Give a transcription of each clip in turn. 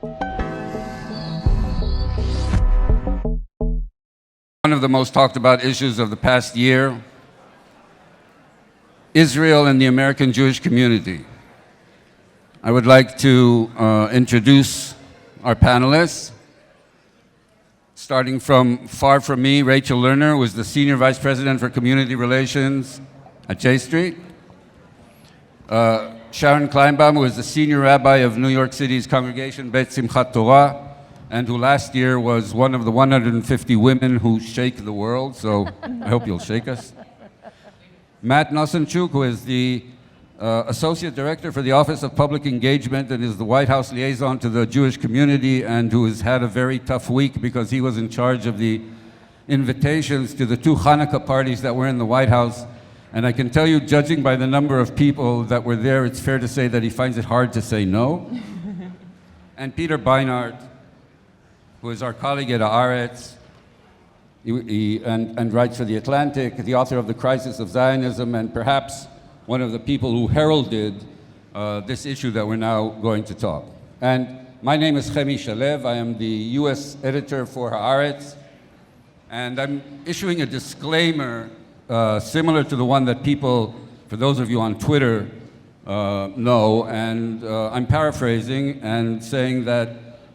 One of the most talked about issues of the past year, Israel and the American Jewish community. I would like to introduce our panelists. Starting from far from me, Rachel Lerner, who is the Senior Vice President for Community Relations at J Street. Sharon Kleinbaum, who is the Senior Rabbi of New York City's congregation, Beit Simchat Torah, and who last year was one of the 150 women who shake the world, so I hope you'll shake us. Matt Nosanchuk, who is the Associate Director for the Office of Public Engagement and is the White House liaison to the Jewish community, and who has had a very tough week because he was in charge of the invitations to the 2 Hanukkah parties that were in the White House. And I can tell you, judging by the number of people that were there, it's fair to say that he finds it hard to say no. And Peter Beinart, who is our colleague at Haaretz, and writes for The Atlantic, the author of The Crisis of Zionism, and perhaps one of the people who heralded this issue that we're now going to talk. And my name is Chemi Shalev. I am the US editor for Haaretz, and I'm issuing a disclaimer similar to the one that people, for those of you on Twitter, know, and I'm paraphrasing and saying that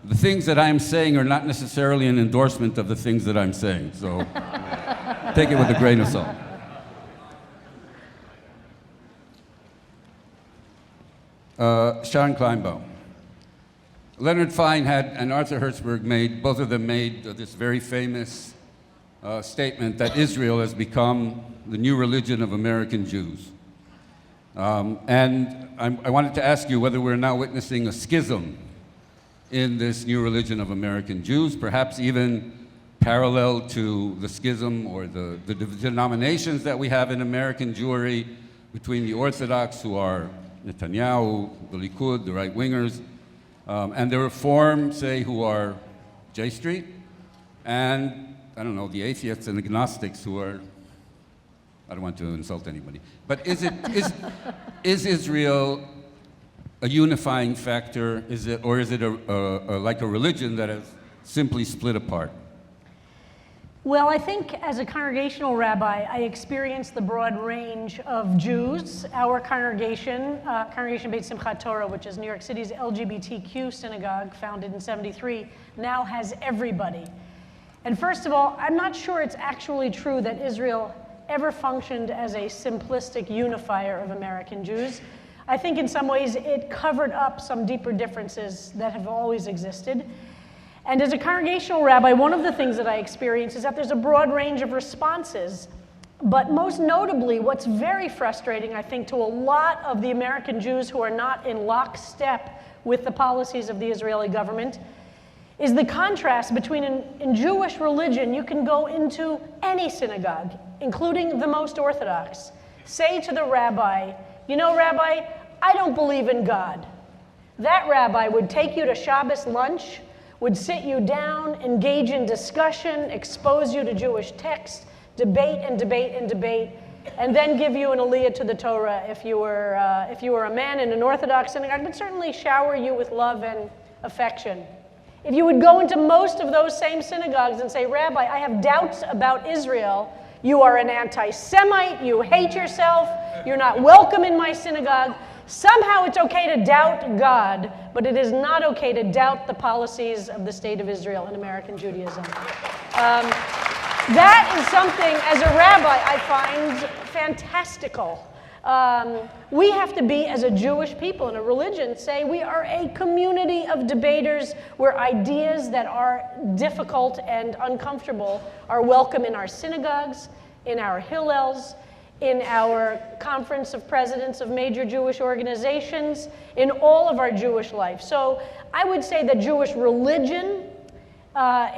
the things that I'm saying are not necessarily an endorsement of the things that I'm saying, so take it with a grain of salt. Sharon Kleinbaum. Leonard Fein and Arthur Hertzberg both of them made this very famous statement that Israel has become the new religion of American Jews. And I wanted to ask you whether we're now witnessing a schism in this new religion of American Jews, perhaps even parallel to the schism or the denominations that we have in American Jewry between the Orthodox, who are Netanyahu, the Likud, the right-wingers, and the Reform, say, who are J Street, and, I don't know, the atheists and agnostics who are, I don't want to insult anybody. But is Israel a unifying factor, or is it like a religion that has simply split apart? Well, I think as a congregational rabbi, I experienced the broad range of Jews. Our congregation, Congregation Beit Simchat Torah, which is New York City's LGBTQ synagogue, founded in '73, now has everybody. And first of all, I'm not sure it's actually true that Israel ever functioned as a simplistic unifier of American Jews. I think in some ways it covered up some deeper differences that have always existed. And as a congregational rabbi, one of the things that I experience is that there's a broad range of responses. But most notably, what's very frustrating, I think, to a lot of the American Jews who are not in lockstep with the policies of the Israeli government is the contrast between in Jewish religion, you can go into any synagogue, including the most Orthodox, say to the rabbi, you know, Rabbi, I don't believe in God. That rabbi would take you to Shabbos lunch, would sit you down, engage in discussion, expose you to Jewish texts, debate and debate and debate, and then give you an aliyah to the Torah if you were a man in an Orthodox synagogue, but certainly shower you with love and affection. If you would go into most of those same synagogues and say, Rabbi, I have doubts about Israel, you are an anti-Semite, you hate yourself, you're not welcome in my synagogue. Somehow it's okay to doubt God, but it is not okay to doubt the policies of the State of Israel and American Judaism. That is something, as a rabbi, I find fantastical. We have to be, as a Jewish people and a religion, say we are a community of debaters where ideas that are difficult and uncomfortable are welcome in our synagogues, in our hillels, in our conference of presidents of major Jewish organizations, in all of our Jewish life. So I would say that Jewish religion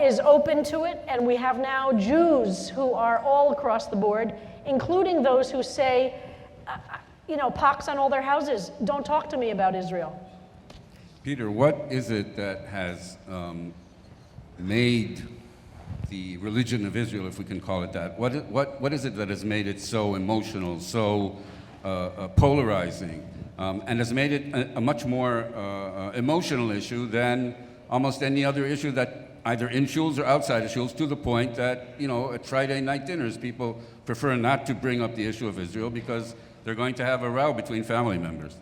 is open to it, and we have now Jews who are all across the board, including those who say, you know, pox on all their houses, don't talk to me about Israel. Peter, what is it that has made the religion of Israel, if we can call it that, what is it that has made it so emotional, so polarizing, and has made it a much more emotional issue than almost any other issue that either in shuls or outside of shuls, to the point that, at Friday night dinners, people prefer not to bring up the issue of Israel because they're going to have a row between family members.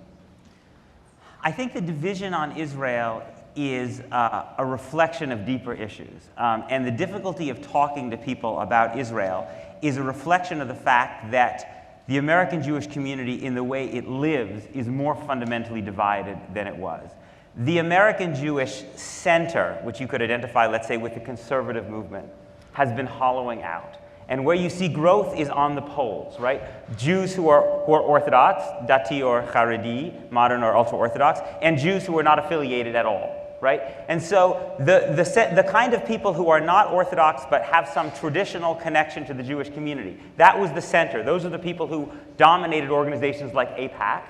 I think the division on Israel is a reflection of deeper issues. And the difficulty of talking to people about Israel is a reflection of the fact that the American Jewish community, in the way it lives, is more fundamentally divided than it was. The American Jewish center, which you could identify, let's say, with the conservative movement, has been hollowing out. And where you see growth is on the poles, right? Jews who are Orthodox, Dati or Haredi, modern or ultra-Orthodox, and Jews who are not affiliated at all, right? And so the kind of people who are not Orthodox but have some traditional connection to the Jewish community, that was the center. Those are the people who dominated organizations like AIPAC.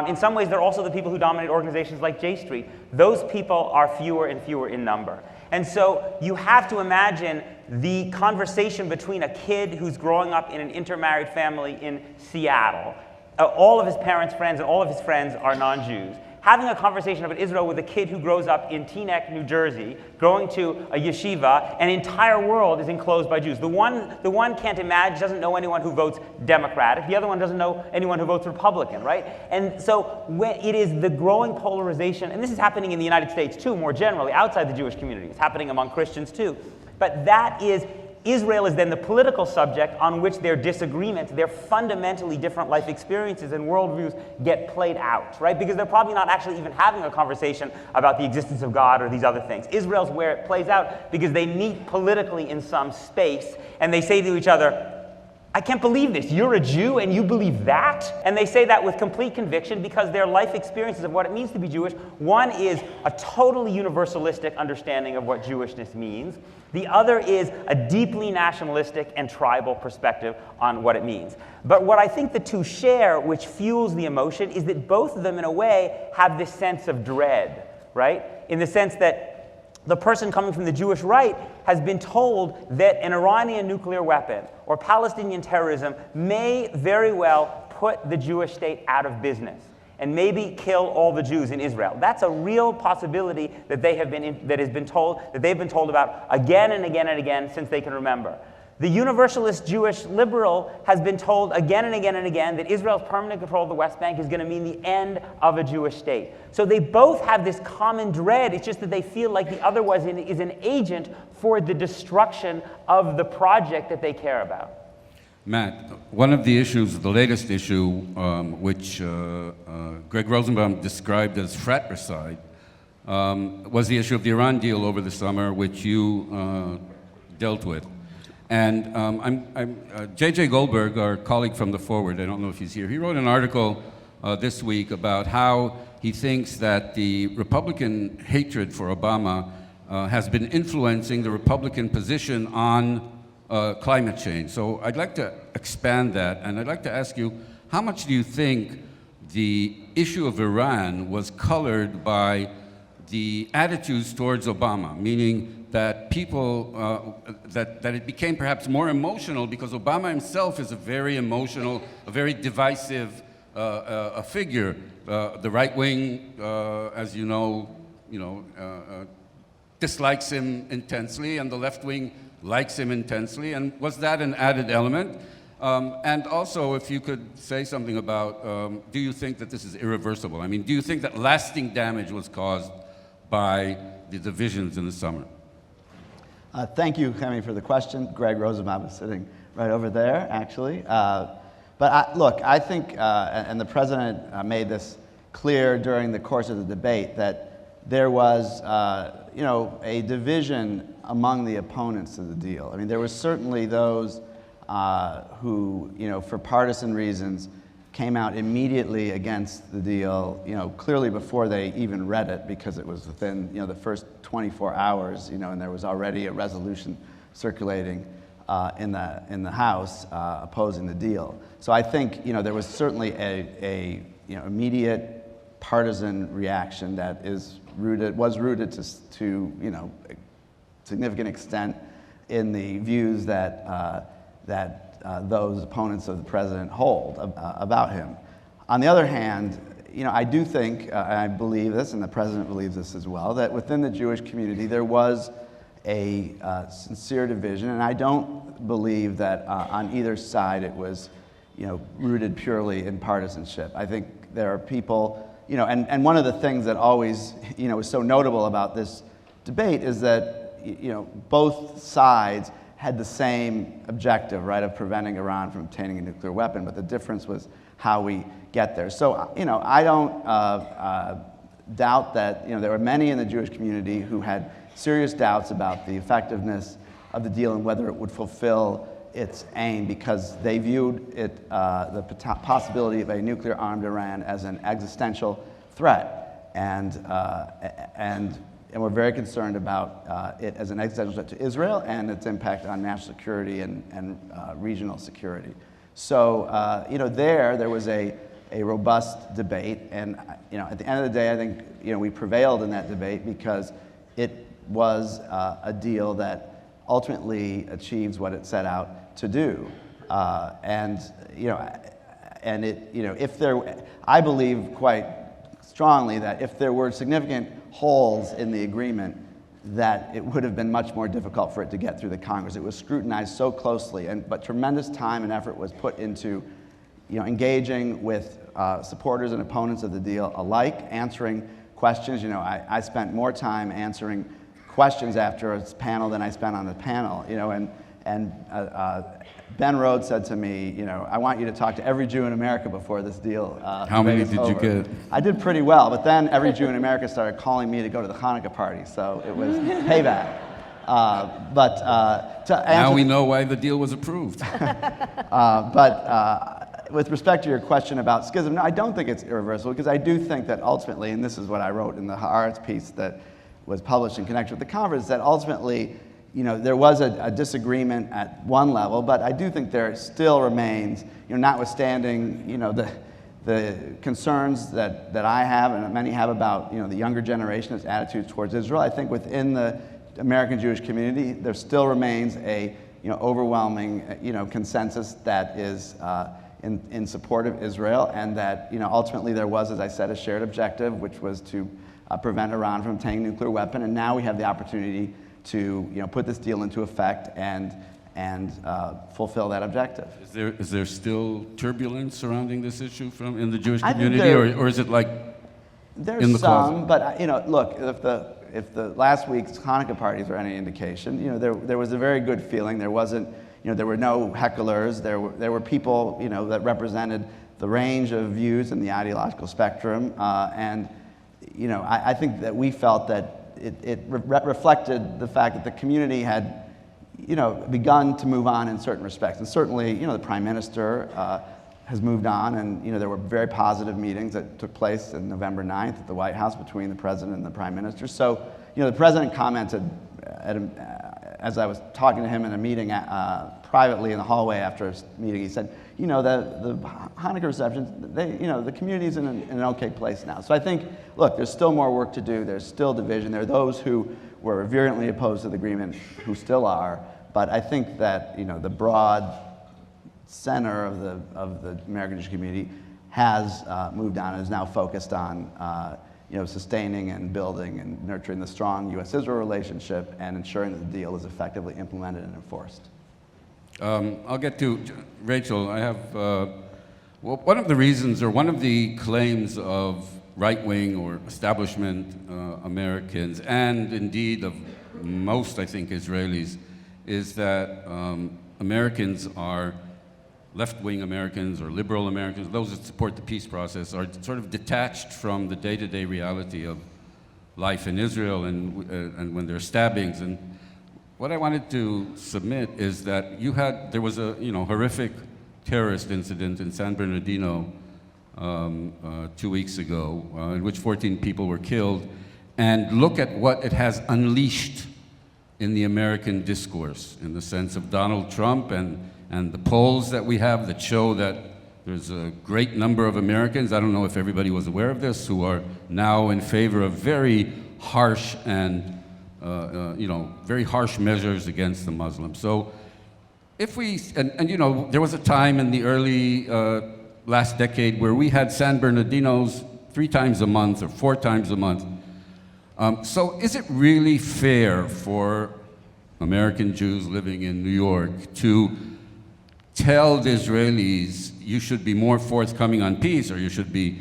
In some ways, they're also the people who dominate organizations like J Street. Those people are fewer and fewer in number. And so you have to imagine the conversation between a kid who's growing up in an intermarried family in Seattle. All of his parents' friends and all of his friends are non-Jews. Having a conversation about Israel with a kid who grows up in Teaneck, New Jersey, going to a yeshiva, an entire world is enclosed by Jews. The one can't imagine, doesn't know anyone who votes Democratic. The other one doesn't know anyone who votes Republican, right? And so when it is the growing polarization, and this is happening in the United States too, more generally, outside the Jewish community. It's happening among Christians too. But that is, Israel is then the political subject on which their disagreements, their fundamentally different life experiences and worldviews get played out, right? Because they're probably not actually even having a conversation about the existence of God or these other things. Israel's where it plays out because they meet politically in some space and they say to each other, I can't believe this. You're a Jew and you believe that? And they say that with complete conviction because their life experiences of what it means to be Jewish, one is a totally universalistic understanding of what Jewishness means. The other is a deeply nationalistic and tribal perspective on what it means. But what I think the two share, which fuels the emotion, is that both of them, in a way, have this sense of dread, right? In the sense that the person coming from the Jewish right has been told that an Iranian nuclear weapon or Palestinian terrorism may very well put the Jewish state out of business and maybe kill all the Jews in Israel. That's a real possibility that they've been told about again and again and again since they can remember. The universalist Jewish liberal has been told again and again and again that Israel's permanent control of the West Bank is going to mean the end of a Jewish state. So they both have this common dread. It's just that they feel like the other one is an agent for the destruction of the project that they care about. Matt, one of the issues, the latest issue, which Greg Rosenbaum described as fratricide, was the issue of the Iran deal over the summer, which you dealt with. And J.J. Goldberg, our colleague from The Forward, I don't know if he's here, he wrote an article this week about how he thinks that the Republican hatred for Obama has been influencing the Republican position on climate change. So I'd like to expand that, and I'd like to ask you, how much do you think the issue of Iran was colored by the attitudes towards Obama, meaning that people, that it became perhaps more emotional because Obama himself is a very emotional, a very divisive a figure. The right wing, as you know, dislikes him intensely, and the left wing likes him intensely. And was that an added element? And also, if you could say something about, do you think that this is irreversible? I mean, do you think that lasting damage was caused by the divisions in the summer? Thank you, Chemi, for the question. Greg Rosenbaum is sitting right over there, actually. Look, I think, and the president made this clear during the course of the debate, that there was, a division among the opponents of the deal. I mean, there was certainly those who, for partisan reasons, came out immediately against the deal, clearly before they even read it, because it was within, the first 24 hours, and there was already a resolution circulating in the House opposing the deal. So I think, there was certainly a immediate partisan reaction that was rooted to significant extent in the views that those opponents of the president hold about him. On the other hand, I do think, I believe this, and the president believes this as well, that within the Jewish community there was a sincere division, and I don't believe that on either side it was, rooted purely in partisanship. I think there are people, and one of the things that always, is so notable about this debate is that, both sides had the same objective, right, of preventing Iran from obtaining a nuclear weapon, but the difference was how we get there. So, I don't doubt that, there were many in the Jewish community who had serious doubts about the effectiveness of the deal and whether it would fulfill its aim, because they viewed it, the possibility of a nuclear-armed Iran as an existential threat, and we're very concerned about it as an existential threat to Israel and its impact on national security and regional security. So, there was a robust debate, and at the end of the day, I think we prevailed in that debate because it was a deal that ultimately achieves what it set out to do, I believe quite strongly that if there were significant holes in the agreement, that it would have been much more difficult for it to get through the Congress. It was scrutinized so closely, but tremendous time and effort was put into engaging with supporters and opponents of the deal alike, answering questions. I spent more time answering questions after a panel than I spent on the panel. And Ben Rhodes said to me, I want you to talk to every Jew in America before this deal. How many did you get? I did pretty well, but then every Jew in America started calling me to go to the Hanukkah party, so it was payback. Now we know why the deal was approved. With respect to your question about schism, no, I don't think it's irreversible, because I do think that ultimately, and this is what I wrote in the Haaretz piece that was published in connection with the conference, that ultimately, there was a disagreement at one level, but I do think there still remains, notwithstanding, the concerns that I have and many have about, the younger generation, its attitudes towards Israel. I think within the American Jewish community, there still remains a, overwhelming, consensus that is in support of Israel, and that, ultimately there was, as I said, a shared objective, which was to prevent Iran from obtaining a nuclear weapon, and now we have the opportunity to put this deal into effect and fulfill that objective. Is there still turbulence surrounding this issue in the Jewish community, or is it like there's in the some, closet? But look, if the last week's Hanukkah parties are any indication, there was a very good feeling. There wasn't, there were no hecklers. There were people, that represented the range of views in the ideological spectrum, and I think that we felt that it reflected the fact that the community had, begun to move on in certain respects. And certainly, the Prime Minister has moved on, and there were very positive meetings that took place on November 9th at the White House between the President and the Prime Minister. So, the President commented as I was talking to him in a meeting privately in the hallway after a meeting, he said, the Hanukkah receptions, the community's in an okay place now. So I think, look, there's still more work to do. There's still division. There are those who were virulently opposed to the agreement who still are. But I think that, the broad center of the American Jewish community has moved on and is now focused on, sustaining and building and nurturing the strong U.S.-Israel relationship and ensuring that the deal is effectively implemented and enforced. I'll get to Rachel. I have one of the reasons, or one of the claims of right-wing or establishment Americans, and indeed of most, I think, Israelis, is that Americans are left-wing Americans or liberal Americans, those that support the peace process, are sort of detached from the day-to-day reality of life in Israel and when there are stabbings. And what I wanted to submit is that there was a horrific terrorist incident in San Bernardino 2 weeks ago, in which 14 people were killed, and look at what it has unleashed in the American discourse, in the sense of Donald Trump and the polls that we have that show that there's a great number of Americans, I don't know if everybody was aware of this, who are now in favor of very harsh and very harsh measures against the Muslims. So if we, there was a time in the early last decade where we had San Bernardinos 3 times a month or 4 times a month. So is it really fair for American Jews living in New York to tell the Israelis you should be more forthcoming on peace, or you should be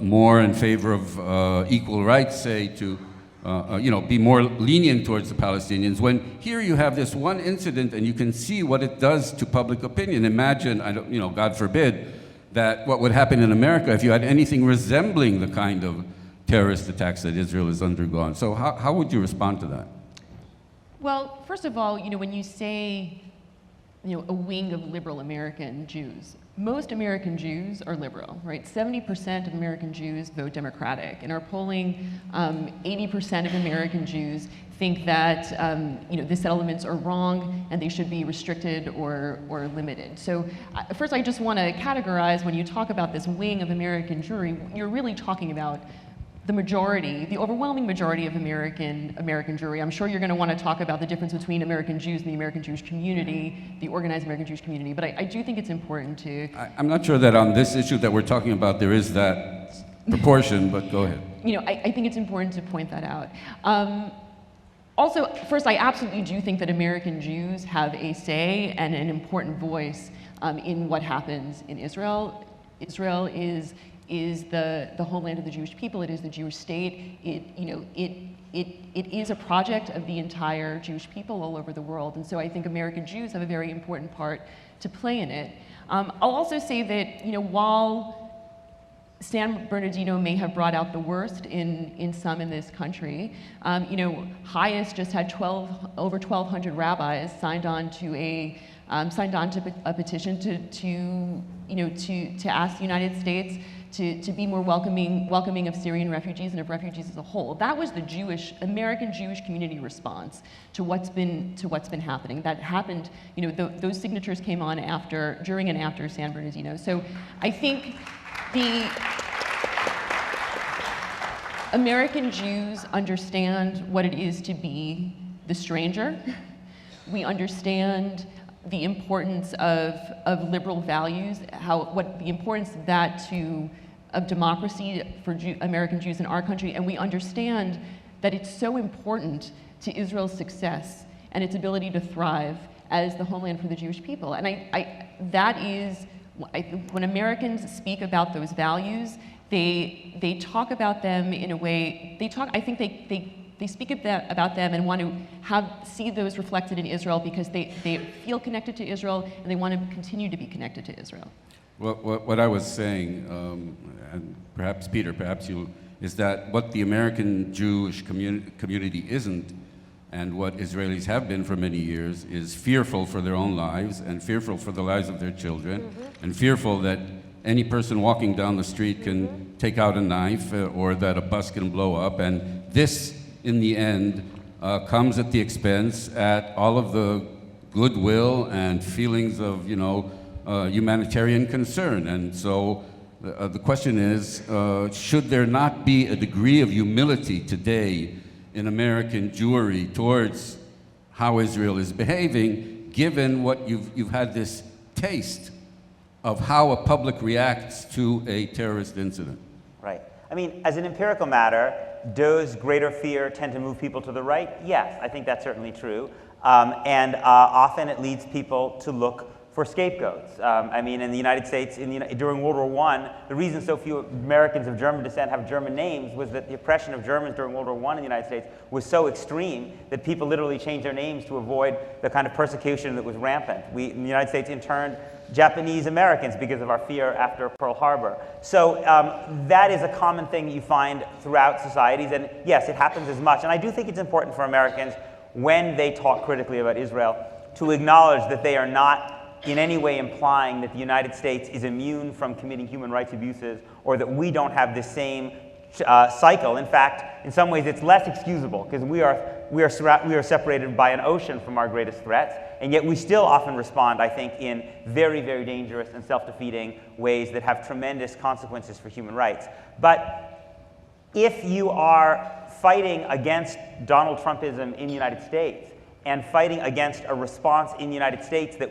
more in favor of equal rights, say, to be more lenient towards the Palestinians, when here you have this one incident and you can see what it does to public opinion? Imagine, God forbid, that what would happen in America if you had anything resembling the kind of terrorist attacks that Israel has undergone. So how would you respond to that? Well, first of all, when you say, a wing of liberal American Jews, most American Jews are liberal, right? 70% of American Jews vote Democratic. In our polling, 80% of American Jews think that the settlements are wrong and they should be restricted or limited. So first, I just want to categorize, when you talk about this wing of American Jewry, you're really talking about the majority, the overwhelming majority of American Jewry. I'm sure you're going to want to talk about the difference between American Jews and the American Jewish community, the organized American Jewish community, but I do think it's important to... I'm not sure that on this issue that we're talking about there is that proportion, but go ahead. I think it's important to point that out. Also, first, I absolutely do think that American Jews have a say and an important voice in what happens in Israel. Israel is the homeland of the Jewish people. It is the Jewish state. It is a project of the entire Jewish people all over the world. And so I think American Jews have a very important part to play in it. I'll also say that, while San Bernardino may have brought out the worst in some in this country, Hayes just had over 1,200 rabbis signed on to a petition to ask the United States to be more welcoming of Syrian refugees and of refugees as a whole. That was the American Jewish community response to what's been happening. That happened, those signatures came on during and after San Bernardino. So I think the American Jews understand what it is to be the stranger. We understand the importance of liberal values, the importance of that of democracy for American Jews in our country, and we understand that it's so important to Israel's success and its ability to thrive as the homeland for the Jewish people. And when Americans speak about those values, they talk about them in a way, I think they speak about them and want to see those reflected in Israel because they feel connected to Israel and they want to continue to be connected to Israel. Well, what I was saying, and perhaps Peter, perhaps you, is that what the American Jewish community isn't, and what Israelis have been for many years, is fearful for their own lives and fearful for the lives of their children, and fearful that any person walking down the street can take out a knife or that a bus can blow up. And this, in the end, comes at the expense at all of the goodwill and feelings of, humanitarian concern. And so the question is, should there not be a degree of humility today in American Jewry towards how Israel is behaving, given what you've had this taste of how a public reacts to a terrorist incident? Right. I mean, as an empirical matter, does greater fear tend to move people to the right? Yes, I think that's certainly true. And often it leads people to look for scapegoats. In the United States, during World War I, the reason so few Americans of German descent have German names was that the oppression of Germans during World War I in the United States was so extreme that people literally changed their names to avoid the kind of persecution that was rampant. We, in the United States, interned Japanese Americans because of our fear after Pearl Harbor. So that is a common thing you find throughout societies, and yes, it happens as much. And I do think it's important for Americans, when they talk critically about Israel, to acknowledge that they are not in any way implying that the United States is immune from committing human rights abuses, or that we don't have the same cycle. In fact, in some ways, it's less excusable because we are separated by an ocean from our greatest threats, and yet we still often respond, I think, in very, very dangerous and self-defeating ways that have tremendous consequences for human rights. But if you are fighting against Donald Trumpism in the United States and fighting against a response in the United States that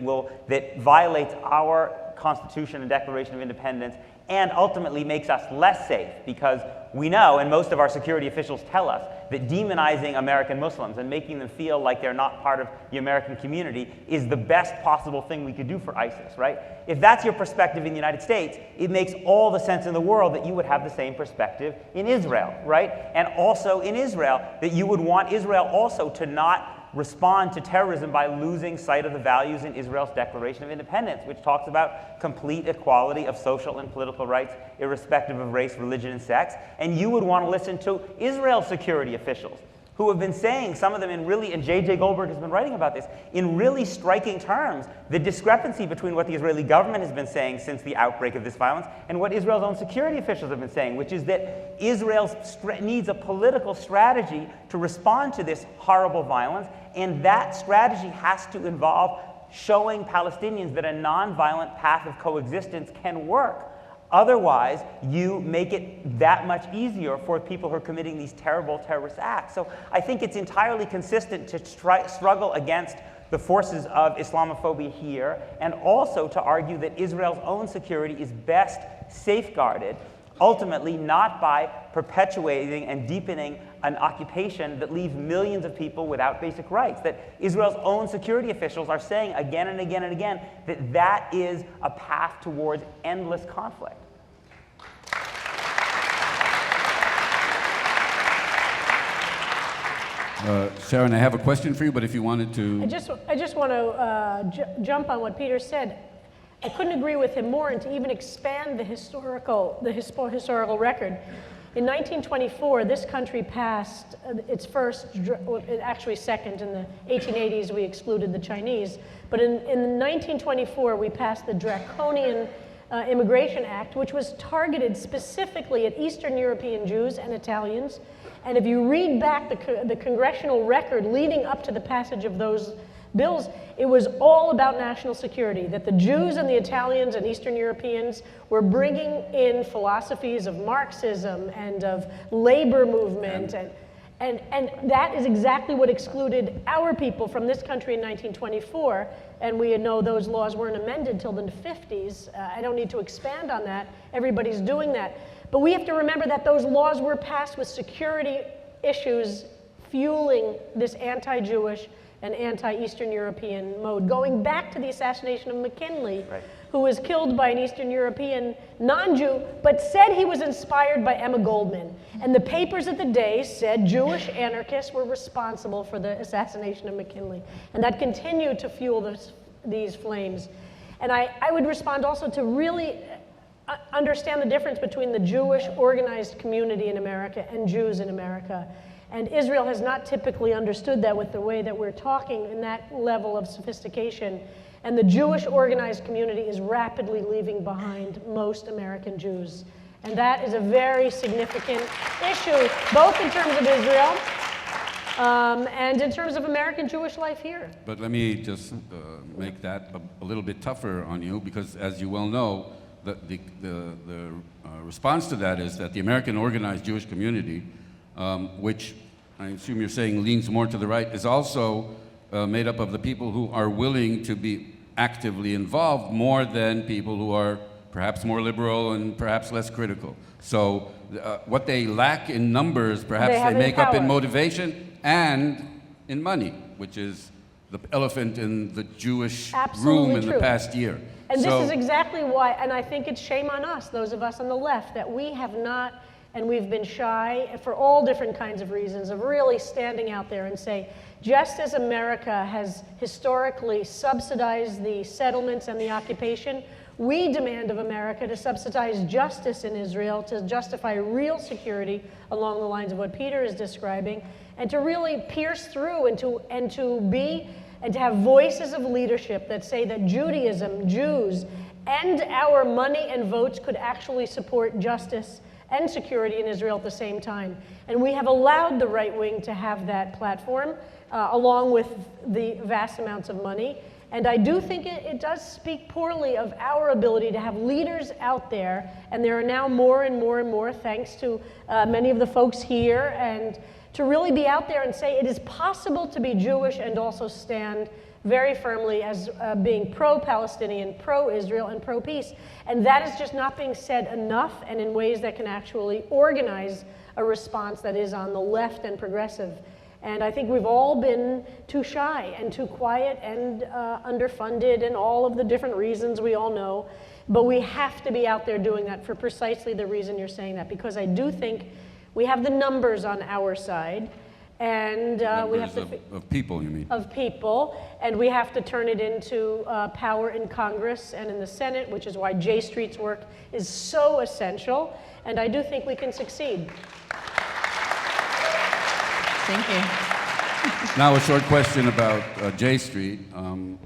violates our Constitution and Declaration of Independence and ultimately makes us less safe, because we know, and most of our security officials tell us, that demonizing American Muslims and making them feel like they're not part of the American community is the best possible thing we could do for ISIS, right? If that's your perspective in the United States, it makes all the sense in the world that you would have the same perspective in Israel, right? And also in Israel, that you would want Israel also to not respond to terrorism by losing sight of the values in Israel's Declaration of Independence, which talks about complete equality of social and political rights, irrespective of race, religion, and sex. And you would want to listen to Israel's security officials, who have been saying, some of them in really, and J.J. Goldberg has been writing about this, in really striking terms, the discrepancy between what the Israeli government has been saying since the outbreak of this violence and what Israel's own security officials have been saying, which is that Israel needs a political strategy to respond to this horrible violence, and that strategy has to involve showing Palestinians that a nonviolent path of coexistence can work. Otherwise, you make it that much easier for people who are committing these terrible terrorist acts. So I think it's entirely consistent to struggle against the forces of Islamophobia here, and also to argue that Israel's own security is best safeguarded, ultimately not by perpetuating and deepening an occupation that leaves millions of people without basic rights. That Israel's own security officials are saying again and again and again that that is a path towards endless conflict. Sharon, I have a question for you, but if you wanted to... I just want to jump on what Peter said. I couldn't agree with him more, and to even expand the historical record. In 1924, this country passed its first, actually second. In the 1880s, we excluded the Chinese. But in 1924, we passed the Draconian Immigration Act, which was targeted specifically at Eastern European Jews and Italians. And if you read back the congressional record leading up to the passage of those bills, it was all about national security, that the Jews and the Italians and Eastern Europeans were bringing in philosophies of Marxism and of labor movement, and that is exactly what excluded our people from this country in 1924, and we know those laws weren't amended till the 50s. I don't need to expand on that. Everybody's doing that. But we have to remember that those laws were passed with security issues fueling this anti-Jewish and anti-Eastern European mode, going back to the assassination of McKinley, right, who was killed by an Eastern European non-Jew, but said he was inspired by Emma Goldman. And the papers of the day said Jewish anarchists were responsible for the assassination of McKinley. And that continued to fuel these flames. And I would respond also to really understand the difference between the Jewish organized community in America and Jews in America. And Israel has not typically understood that with the way that we're talking in that level of sophistication. And the Jewish organized community is rapidly leaving behind most American Jews. And that is a very significant issue, both in terms of Israel and in terms of American Jewish life here. But let me just make that a little bit tougher on you, because as you well know, the response to that is that the American organized Jewish community, which I assume you're saying leans more to the right, is also made up of the people who are willing to be actively involved more than people who are perhaps more liberal and perhaps less critical. So what they lack in numbers, perhaps they make up in motivation and in money, which is the elephant in the Jewish room in the past year. And this is exactly why, and I think it's shame on us, those of us on the left, that we have not, and we've been shy for all different kinds of reasons, of really standing out there and say, just as America has historically subsidized the settlements and the occupation, we demand of America to subsidize justice in Israel, to justify real security along the lines of what Peter is describing, and to really pierce through and to have voices of leadership that say that Judaism, Jews, and our money and votes could actually support justice and security in Israel at the same time. And we have allowed the right wing to have that platform, along with the vast amounts of money. And I do think it does speak poorly of our ability to have leaders out there, and there are now more and more and more, thanks to many of the folks here, and to really be out there and say it is possible to be Jewish and also stand very firmly as being pro-Palestinian, pro-Israel, and pro-peace. And that is just not being said enough and in ways that can actually organize a response that is on the left and progressive. And I think we've all been too shy and too quiet and underfunded and all of the different reasons we all know. But we have to be out there doing that for precisely the reason you're saying that, because I do think we have the numbers on our side. And we have to of people, you mean? Of people, and we have to turn it into power in Congress and in the Senate, which is why J Street's work is so essential. And I do think we can succeed. Thank you. Now a short question about J Street, and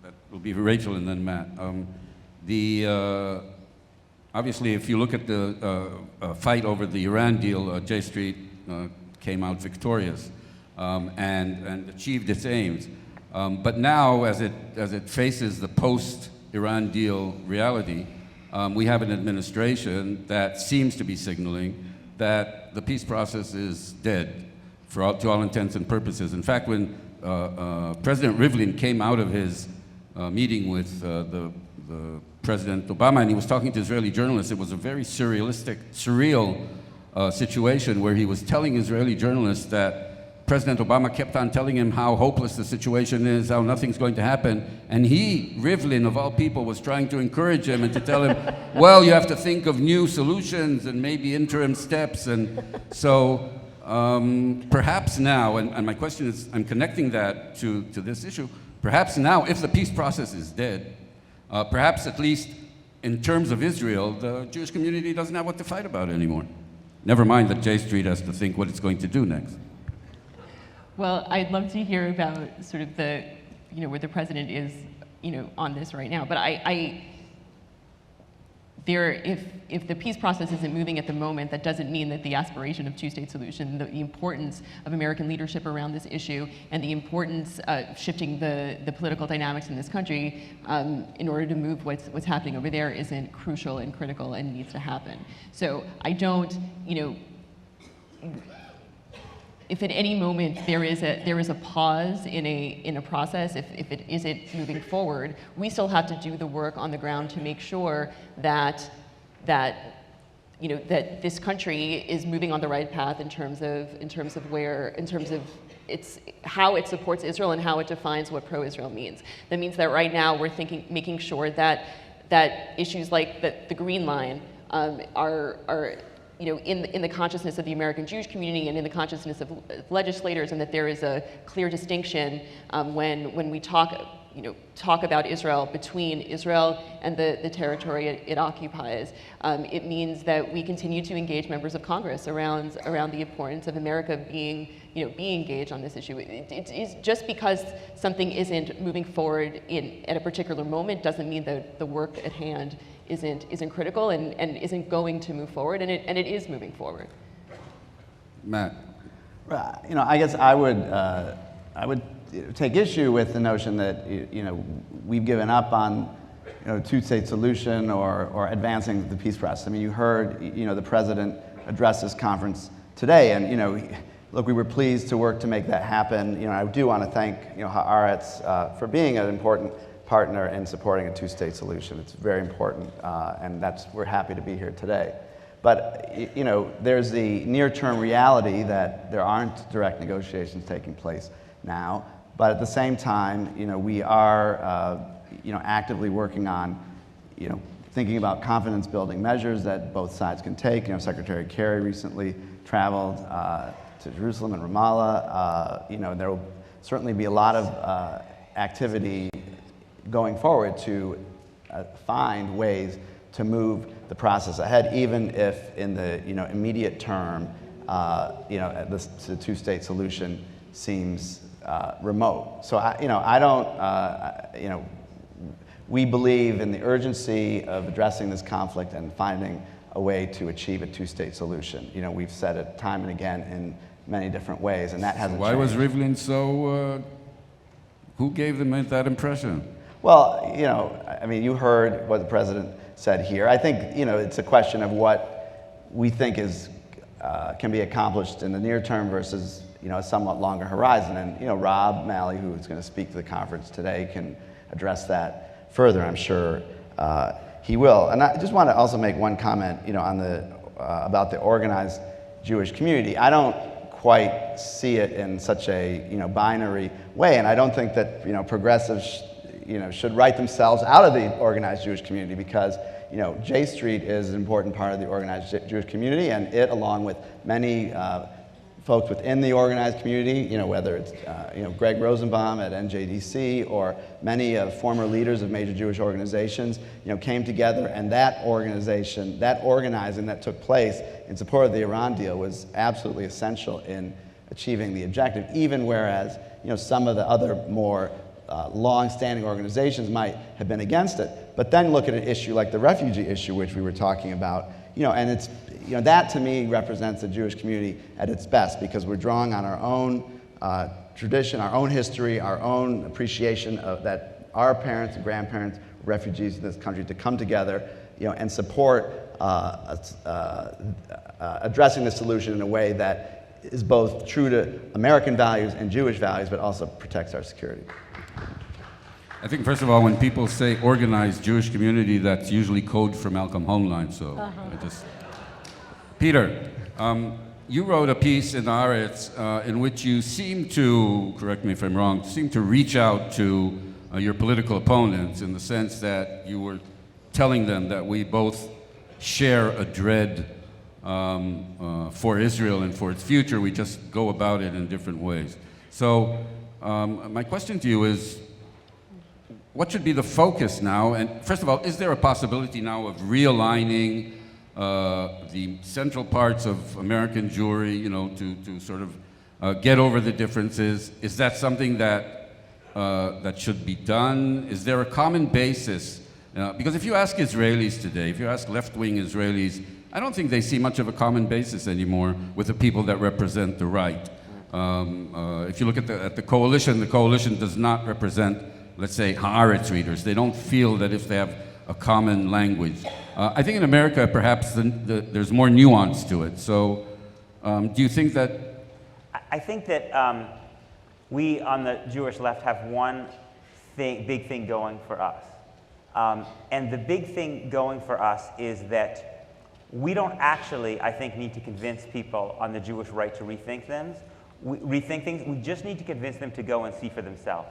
that will be for Rachel and then Matt. Obviously, if you look at the fight over the Iran deal, J Street came out victorious and achieved its aims. But now, as it faces the post-Iran deal reality, we have an administration that seems to be signaling that the peace process is dead to all intents and purposes. In fact, when President Rivlin came out of his meeting with the President Obama and he was talking to Israeli journalists, it was a very surreal situation where he was telling Israeli journalists that President Obama kept on telling him how hopeless the situation is, how nothing's going to happen. And he, Rivlin, of all people, was trying to encourage him and to tell him, well, you have to think of new solutions and maybe interim steps. And so perhaps now, and my question is, I'm connecting that to this issue, perhaps now, if the peace process is dead, perhaps at least in terms of Israel, the Jewish community doesn't have what to fight about anymore. Never mind that J Street has to think what it's going to do next. Well, I'd love to hear about sort of the, where the president is, on this right now. But if the peace process isn't moving at the moment, that doesn't mean that the aspiration of two-state solution, the importance of American leadership around this issue, and the importance of shifting the political dynamics in this country in order to move what's happening over there isn't crucial and critical and needs to happen. So I don't, if at any moment there is a pause in a process, if it isn't moving forward, we still have to do the work on the ground to make sure that this country is moving on the right path in terms of how it supports Israel and how it defines what pro-Israel means. That means that right now we're making sure that issues like the Green Line are in the consciousness of the American Jewish community and in the consciousness of legislators, and that there is a clear distinction when we talk about Israel between Israel and the territory it occupies. It means that we continue to engage members of Congress around the importance of America being engaged on this issue. It is just because something isn't moving forward at a particular moment doesn't mean that the work at hand isn't critical and isn't going to move forward, and it is moving forward. Matt. I guess I would take issue with the notion that we've given up on two-state solution or advancing the peace process. I mean, you heard the president address this conference today, and look, we were pleased to work to make that happen. I do want to thank Haaretz for being an important partner in supporting a two-state solution. It's very important, and we're happy to be here today. But there's the near-term reality that there aren't direct negotiations taking place now. But at the same time, we are actively working on thinking about confidence-building measures that both sides can take. Secretary Kerry recently traveled to Jerusalem and Ramallah. There will certainly be a lot of activity going forward to find ways to move the process ahead, even if in the immediate term, the two-state solution seems remote. So I don't. We believe in the urgency of addressing this conflict and finding a way to achieve a two-state solution. We've said it time and again in many different ways, and that hasn't Why changed. was Rivlin so? Who gave them that impression? Well, you heard what the president said here. I think, it's a question of what we think is can be accomplished in the near term versus a somewhat longer horizon. And Rob Malley, who is going to speak to the conference today, can address that further. I'm sure he will. And I just want to also make one comment, on about the organized Jewish community. I don't quite see it in such a binary way, and I don't think that progressives should write themselves out of the organized Jewish community, because J Street is an important part of the organized Jewish community, and it, along with many folks within the organized community, whether it's Greg Rosenbaum at NJDC or many former leaders of major Jewish organizations, came together, and that organizing that took place in support of the Iran deal was absolutely essential in achieving the objective, even whereas some of the other more long-standing organizations might have been against it. But then look at an issue like the refugee issue, which we were talking about, and it's that to me represents the Jewish community at its best, because we're drawing on our own tradition, our own history, our own appreciation of that our parents and grandparents were refugees in this country, to come together, and support addressing the solution in a way that is both true to American values and Jewish values, but also protects our security. I think, first of all, when people say organized Jewish community, that's usually code for Malcolm Homeline, so Peter, you wrote a piece in Haaretz in which you seem to, correct me if I'm wrong, seem to reach out to your political opponents, in the sense that you were telling them that we both share a dread for Israel and for its future. We just go about it in different ways. So my question to you is, what should be the focus now? And first of all, is there a possibility now of realigning the central parts of American Jewry, to sort of get over the differences? Is that something that should be done? Is there a common basis? Because if you ask Israelis today, if you ask left-wing Israelis, I don't think they see much of a common basis anymore with the people that represent the right. If you look at the coalition does not represent, let's say, Haaretz readers. They don't feel that if they have a common language. I think in America, perhaps there's more nuance to it. So do you think that? I think that we on the Jewish left have one big thing going for us. And the big thing going for us is that we don't actually, I think, need to convince people on the Jewish right to rethink things. We just need to convince them to go and see for themselves.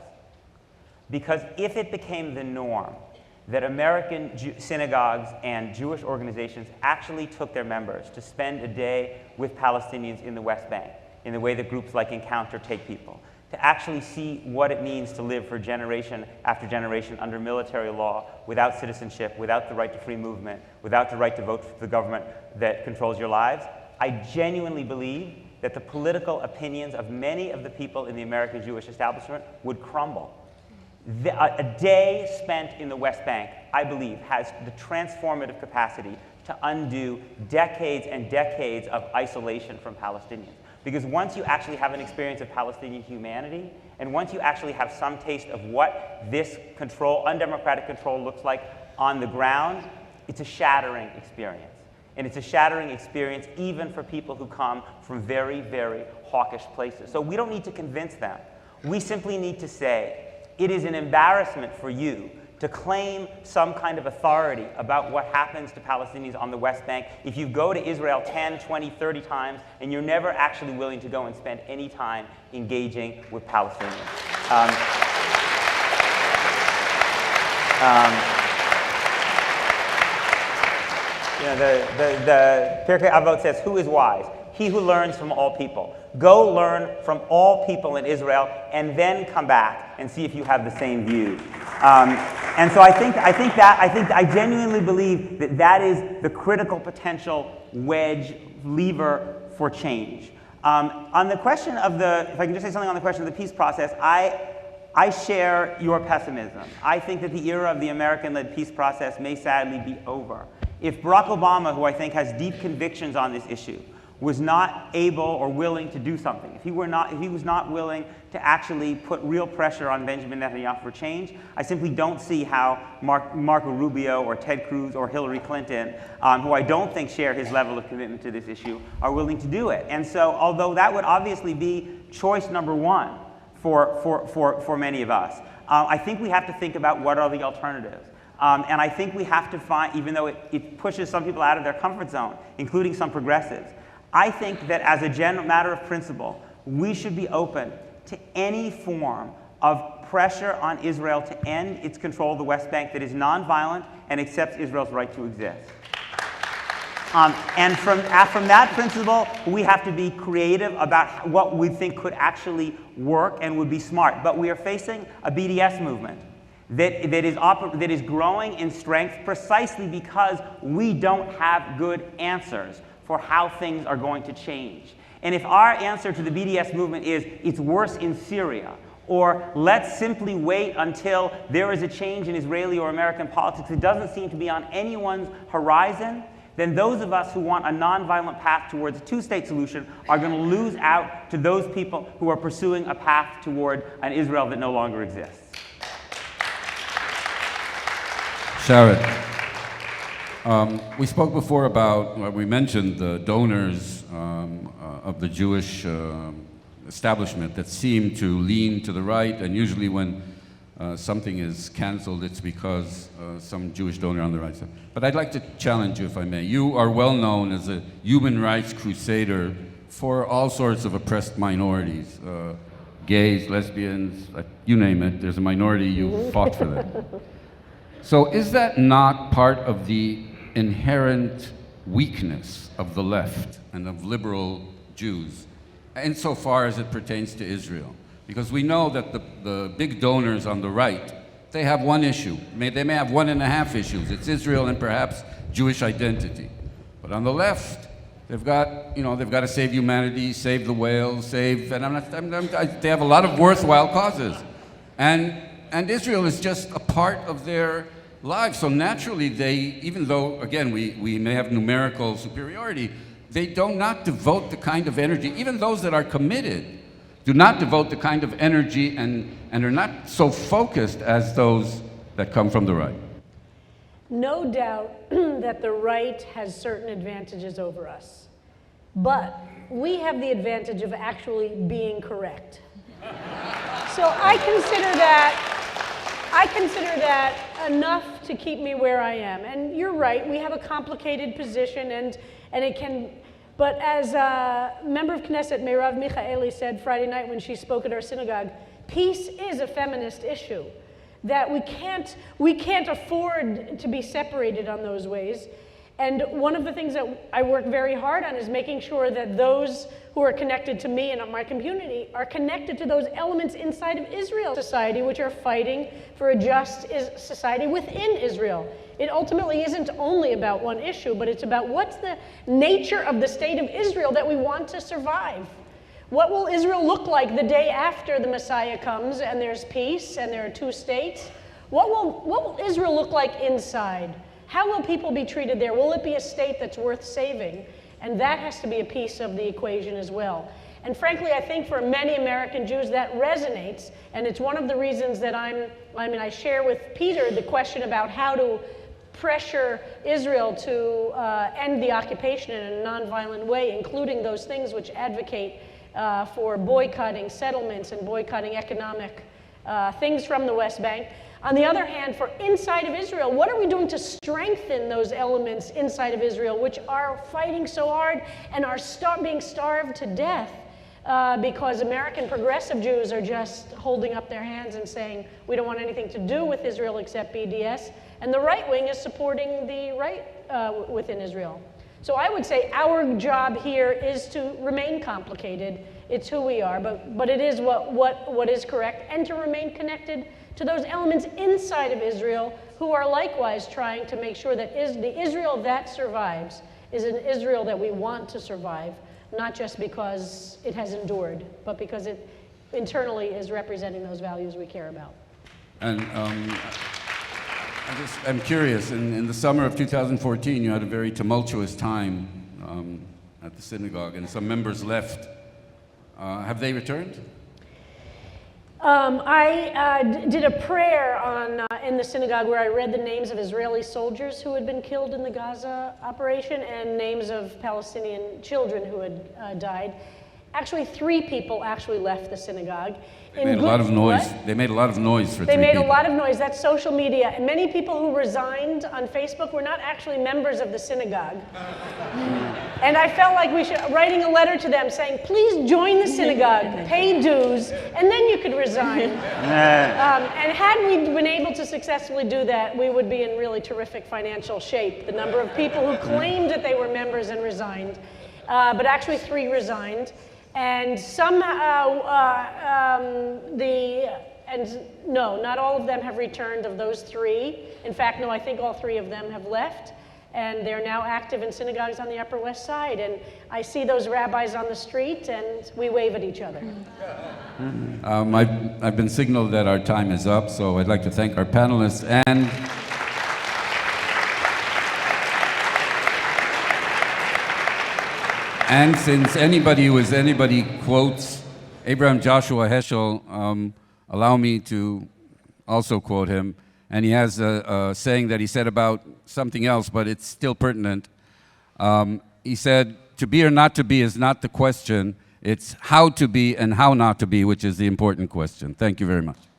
Because if it became the norm that American synagogues and Jewish organizations actually took their members to spend a day with Palestinians in the West Bank, in the way that groups like Encounter take people, to actually see what it means to live for generation after generation under military law, without citizenship, without the right to free movement, without the right to vote for the government that controls your lives, I genuinely believe that the political opinions of many of the people in the American Jewish establishment would crumble. A day spent in the West Bank, I believe, has the transformative capacity to undo decades and decades of isolation from Palestinians. Because once you actually have an experience of Palestinian humanity, and once you actually have some taste of what this control, undemocratic control, looks like on the ground, it's a shattering experience. And it's a shattering experience even for people who come from very, very hawkish places. So we don't need to convince them. We simply need to say, it is an embarrassment for you to claim some kind of authority about what happens to Palestinians on the West Bank if you go to Israel 10, 20, 30 times and you're never actually willing to go and spend any time engaging with Palestinians. The Pirkei Avot says, who is wise? He who learns from all people. Go learn from all people in Israel, and then come back and see if you have the same view. And so I genuinely believe that that is the critical potential wedge lever for change. On the question of if I can just say something on the question of the peace process, I share your pessimism. I think that the era of the American-led peace process may sadly be over. If Barack Obama, who I think has deep convictions on this issue, was not able or willing to do something, if he was not willing to actually put real pressure on Benjamin Netanyahu for change, I simply don't see how Marco Rubio or Ted Cruz or Hillary Clinton, who I don't think share his level of commitment to this issue, are willing to do it. And so, although that would obviously be choice number one for many of us, I think we have to think about what are the alternatives. And I think we have to find, even though it pushes some people out of their comfort zone, including some progressives, I think that as a general matter of principle, we should be open to any form of pressure on Israel to end its control of the West Bank that is nonviolent and accepts Israel's right to exist. And from that principle, we have to be creative about what we think could actually work and would be smart. But we are facing a BDS movement that is growing in strength precisely because we don't have good answers for how things are going to change. And if our answer to the BDS movement is it's worse in Syria, or let's simply wait until there is a change in Israeli or American politics that doesn't seem to be on anyone's horizon, then those of us who want a nonviolent path towards a two-state solution are going to lose out to those people who are pursuing a path toward an Israel that no longer exists. Sharon, we spoke before about, we mentioned the donors of the Jewish establishment that seem to lean to the right, and usually when something is canceled, it's because some Jewish donor on the right side. But I'd like to challenge you, if I may. You are well known as a human rights crusader for all sorts of oppressed minorities, gays, lesbians, you name it. There's a minority, you fought for that. So is that not part of the inherent weakness of the left and of liberal Jews, insofar as it pertains to Israel? Because we know that the big donors on the right, they have one issue. They may have 1.5 issues. It's Israel and perhaps Jewish identity. But on the left, they've got to save humanity, save the whales, they have a lot of worthwhile causes. And Israel is just a part of their lives. So naturally, even though, again, we may have numerical superiority, they do not devote the kind of energy, even those that are committed, do not devote the kind of energy and are not so focused as those that come from the right. No doubt that the right has certain advantages over us, but we have the advantage of actually being correct. So I consider that enough to keep me where I am. And you're right, we have a complicated position, and it can, but as a member of Knesset, Meirav Michaeli, said Friday night when she spoke at our synagogue, peace is a feminist issue, that we can't afford to be separated on those ways. And one of the things that I work very hard on is making sure that those who are connected to me and my community are connected to those elements inside of Israel society which are fighting for a just society within Israel. It ultimately isn't only about one issue, but it's about what's the nature of the state of Israel that we want to survive. What will Israel look like the day after the Messiah comes and there's peace and there are two states? What will Israel look like inside? How will people be treated there? Will it be a state that's worth saving? And that has to be a piece of the equation as well. And frankly, I think for many American Jews that resonates, and it's one of the reasons that I share with Peter the question about how to pressure Israel to end the occupation in a nonviolent way, including those things which advocate for boycotting settlements and boycotting economic things from the West Bank. On the other hand, for inside of Israel, what are we doing to strengthen those elements inside of Israel which are fighting so hard and are being starved to death because American progressive Jews are just holding up their hands and saying, we don't want anything to do with Israel except BDS, and the right wing is supporting the right within Israel. So I would say our job here is to remain complicated. It's who we are, but it is what is correct, and to remain connected to those elements inside of Israel who are likewise trying to make sure that the Israel that survives is an Israel that we want to survive, not just because it has endured, but because it internally is representing those values we care about. And I'm curious, in the summer of 2014, you had a very tumultuous time at the synagogue, and some members left. Have they returned? I did a prayer in the synagogue where I read the names of Israeli soldiers who had been killed in the Gaza operation and names of Palestinian children who had died. Actually, 3 people actually left the synagogue. They made a lot of noise. They made a lot of noise for 3 people. They made a lot of noise. That's social media. And many people who resigned on Facebook were not actually members of the synagogue. And I felt like we should, writing a letter to them saying, please join the synagogue, pay dues, and then you could resign. And had we been able to successfully do that, we would be in really terrific financial shape. The number of people who claimed that they were members and resigned, but actually 3 resigned. And somehow, no, not all of them have returned of those 3. In fact, no, I think all 3 of them have left. And they're now active in synagogues on the Upper West Side. And I see those rabbis on the street, and we wave at each other. I've been signaled that our time is up, so I'd like to thank our panelists. And since anybody quotes Abraham Joshua Heschel, allow me to also quote him. And he has a saying that he said about something else, but it's still pertinent. He said, to be or not to be is not the question. It's how to be and how not to be, which is the important question. Thank you very much.